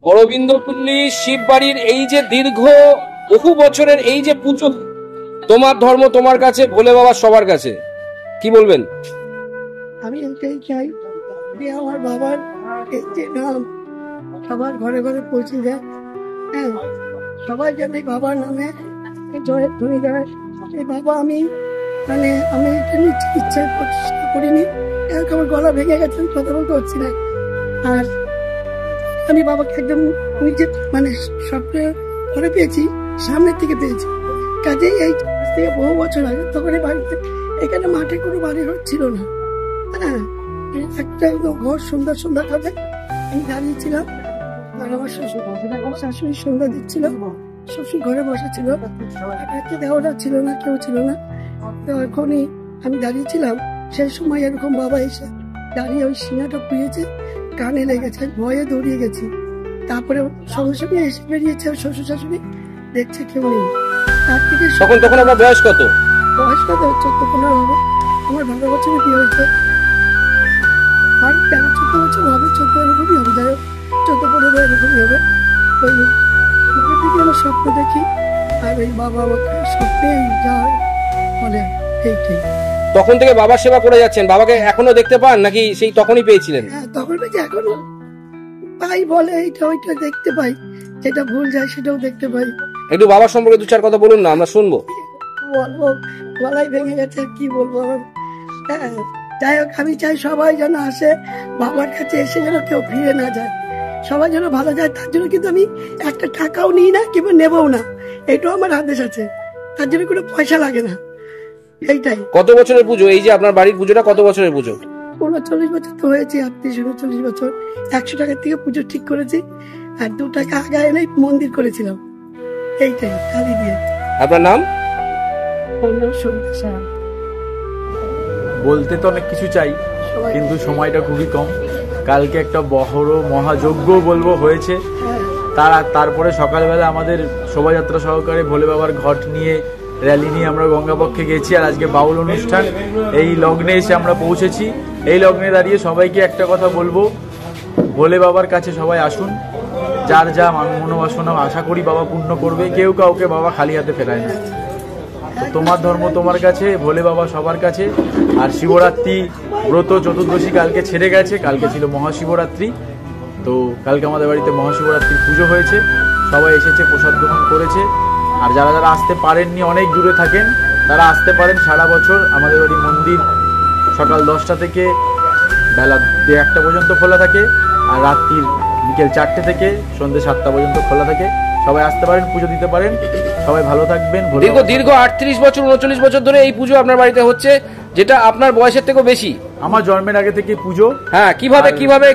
অরবিন্দপল্লী শিববাড়ির এই যে দীর্ঘ বহু বছরের এই যে পুজো, তোমার ধর্ম তোমার কাছে, ভোলে বাবা সবার কাছে, কি বলবেন? আমি এটাই চাই যে আমার বাবার যে নাম সবার ঘরে ঘরে পৌঁছে যায়। হ্যাঁ, সবাই যেন বাবার নামে জয়ের ধ্বনি দেয়। এই বাবা আমি আমি ইচ্ছা প্রতিষ্ঠা করিনি, আমার গলা ভেঙে গেছে, কথা বলতে হচ্ছে না। আর আমি বাবাকে একদম নিজে স্বপ্নে ঘরে পেয়েছি, সামনের থেকে পেয়েছি। কাজেই এই থেকে বহু বছর আগে তখন বাড়িতে এখানে মাঠে কোনো বাড়ি ছিল না। হ্যাঁ, একটা ঘর সন্ধ্যা সন্ধ্যা কাজে আমি দাঁড়িয়েছিলাম, আর আমার শাশুড়ি সন্ধ্যা দিচ্ছিল, শ্বশুর ঘরে বসেছিল, একটা দেওয়াটা ছিল না, কেউ ছিল না। তো এখনই আমি দাঁড়িয়েছিলাম, সেই সময় এরকম বাবা এসে দাঁড়িয়ে ওই সিনাটা পুড়িয়েছে, কানে লেগেছে, ভয়ে দৌড়িয়ে গেছি। তারপরে সঙ্গে সঙ্গে এসে বেরিয়েছে শ্বশুর শাশুড়ি, দেখছে কেউ নেই। তার থেকে তখন আপনার বয়স কত? বয়স কত? 14-15 হবে। আমার 12 বছরে বিয়ে হয়েছে, আর 13-14 বছর হবে, 14 এরকমই হবে, যাই হোক 14-15 এরকমই হবে। ওই মুখের দিকে আমি স্বপ্ন দেখি, আর ওই বাবা আমাকে স্বপ্নে যা বলে এইটাই। তখন থেকে বাবার সেবা করে যাচ্ছেন, বাবাকে এখনো দেখতে পান নাকি সেই তখনই পেয়েছিলেন? হ্যাঁ, তখন এখনো পাই, বলে এইটা ওইটা দেখতে পাই, যেটা ভুল যায় সেটাও দেখতে পাই। একটু বাবার সম্পর্কে দু চার কথা বলুন না, আমরা শুনবো। বলবো, গলায় ভেঙে গেছে, কি বলবো আমার। হ্যাঁ, যাই হোক, আমি চাই সবাই যেন আসে বাবার কাছে, এসে যেন কেউ ফিরে না যায়, সবাই যেন ভালো যায়। তার জন্য কিন্তু আমি একটা টাকাও নিই না, কিংবা নেবও না, এটাও আমার আদেশ আছে। তার জন্য কোনো পয়সা লাগে না, এইটাই। কত বছরের পুজো এই যে আপনার বাড়ির পুজোটা? কত বছরের পুজো? 39 বছর তো হয়েছে, 39 বছর। 100 টাকার থেকে পুজো ঠিক করেছি, আর 2 টাকা আগে এনে মন্দির করেছিলাম, এইটাই, কালী দিয়ে। আপনার নাম? বলতে তো অনেক কিছু চাই, কিন্তু সময়টা খুবই কম। কালকে একটা বড় মহাযজ্ঞ বলবো হয়েছে, তারপরে সকালবেলা আমাদের শোভাযাত্রা সহকারে ভোলে বাবার ঘট নিয়ে, র্যালি নিয়ে আমরা গঙ্গাপক্ষে গেছি। আর আজকে বাউল অনুষ্ঠান, এই লগ্নে এসে আমরা পৌঁছেছি। এই লগ্নে দাঁড়িয়ে সবাইকে একটা কথা বলবো, ভোলে বাবার কাছে সবাই আসুন, যার যা মনোবাসনা আশা করি বাবা পূর্ণ করবে। কেউ কাউকে বাবা খালি হাতে ফেরায় না। তোমার ধর্ম তোমার কাছে, ভোলে বাবা সবার কাছে। আর শিবরাত্রি ব্রত চতুর্দশী কালকে ছেড়ে গেছে, কালকে ছিল মহাশিবরাত্রি। তো কালকে আমাদের বাড়িতে মহাশিবরাত্রির পুজো হয়েছে, সবাই এসেছে, প্রসাদ গ্রহণ করেছে। আর যারা যারা আসতে পারেননি, অনেক দূরে থাকেন, তারা আসতে পারেন। সারা বছর আমাদের বাড়ি মন্দির সকাল 10টা থেকে বেলা 1টা পর্যন্ত খোলা থাকে, আর রাত্রির বিকেল 4টে থেকে সন্ধ্যে 7টা পর্যন্ত খোলা থাকে। সবাই আসতে পারেন, পুজো দিতে পারেন। সবাই ভালো থাকবেন। দীর্ঘ 38 বছর 39 বছর ধরে এই পুজো আপনার বাড়িতে হচ্ছে, যেটা আপনার বয়সের থেকেও বেশি। আমার জন্মের আগে থেকে পুজো। হ্যাঁ,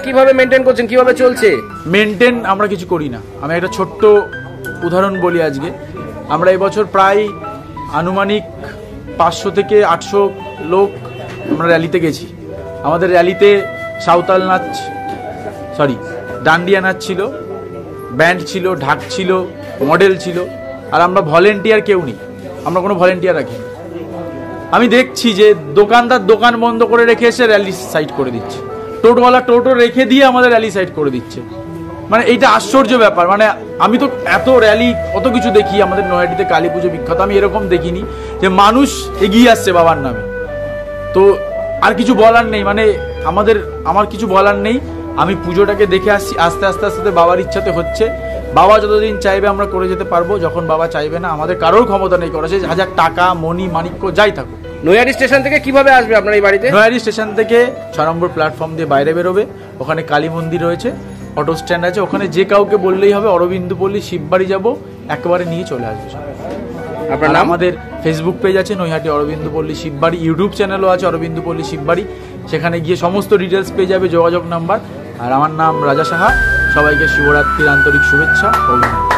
কিভাবে মেনটেন করছেন, কিভাবে চলছে? মেনটেন আমরা কিছু করি না। আমি একটা ছোট্ট উদাহরণ বলি। আজকে আমরা এবছর প্রায় আনুমানিক 500 থেকে 800 লোক আমরা র্যালিতে গেছি। আমাদের র্যালিতে সাঁওতাল নাচ, ডান্ডিয়া নাচ ছিল, ব্যান্ড ছিল, ঢাক ছিল, মডেল ছিল। আর আমরা ভলেন্টিয়ার কেউ নেই, আমরা কোনো ভলেন্টিয়ার রাখি। আমি দেখছি যে দোকানদার দোকান বন্ধ করে রেখে এসে র্যালি সাইড করে দিচ্ছে, টোটোওয়ালা টোটো রেখে দিয়ে আমাদের র্যালি সাইড করে দিচ্ছে। এইটা আশ্চর্য ব্যাপার। আমি তো এত র্যালি কত কিছু দেখি, আমাদের নৈহাটিতে কালী পুজো বিখ্যাত, আমি এরকম দেখিনি যে মানুষ এগিয়ে আসছে বাবার নামে। তো আর কিছু বলার নেই, আমার কিছু বলার নেই। আমি পুজোটাকে দেখে আসছি, আস্তে আস্তে আস্তে বাবার ইচ্ছাতে হচ্ছে। বাবা যতদিন চাইবে আমরা করে যেতে পারবো, যখন বাবা চাইবে না আমাদের কারোর ক্ষমতা নেই করা, সে হাজার টাকা মনি মাণিক্য যাই থাকুক। নৈহাটি স্টেশন থেকে কিভাবে আসবে আপনার এই বাড়িতে? নৈহাটি স্টেশন থেকে 6 নম্বর প্ল্যাটফর্ম দিয়ে বাইরে বেরোবে, ওখানে কালী মন্দির রয়েছে, অটো স্ট্যান্ড আছে, ওখানে যে কাউকে বললেই হবে অরবিন্দপল্লী শিববাড়ি যাব, একেবারে নিয়ে চলে আসবে। আপনার নাম? আমাদের ফেসবুক পেজ আছে নৈহাটি অরবিন্দপল্লী শিববাড়ি, ইউটিউব চ্যানেলও আছে অরবিন্দপল্লী শিববাড়ি, সেখানে গিয়ে সমস্ত ডিটেলস পেয়ে যাবে, যোগাযোগ নাম্বার। আর আমার নাম রাজা সাহা। সবাইকে শিবরাত্রির আন্তরিক শুভেচ্ছা, অভিনন্দন।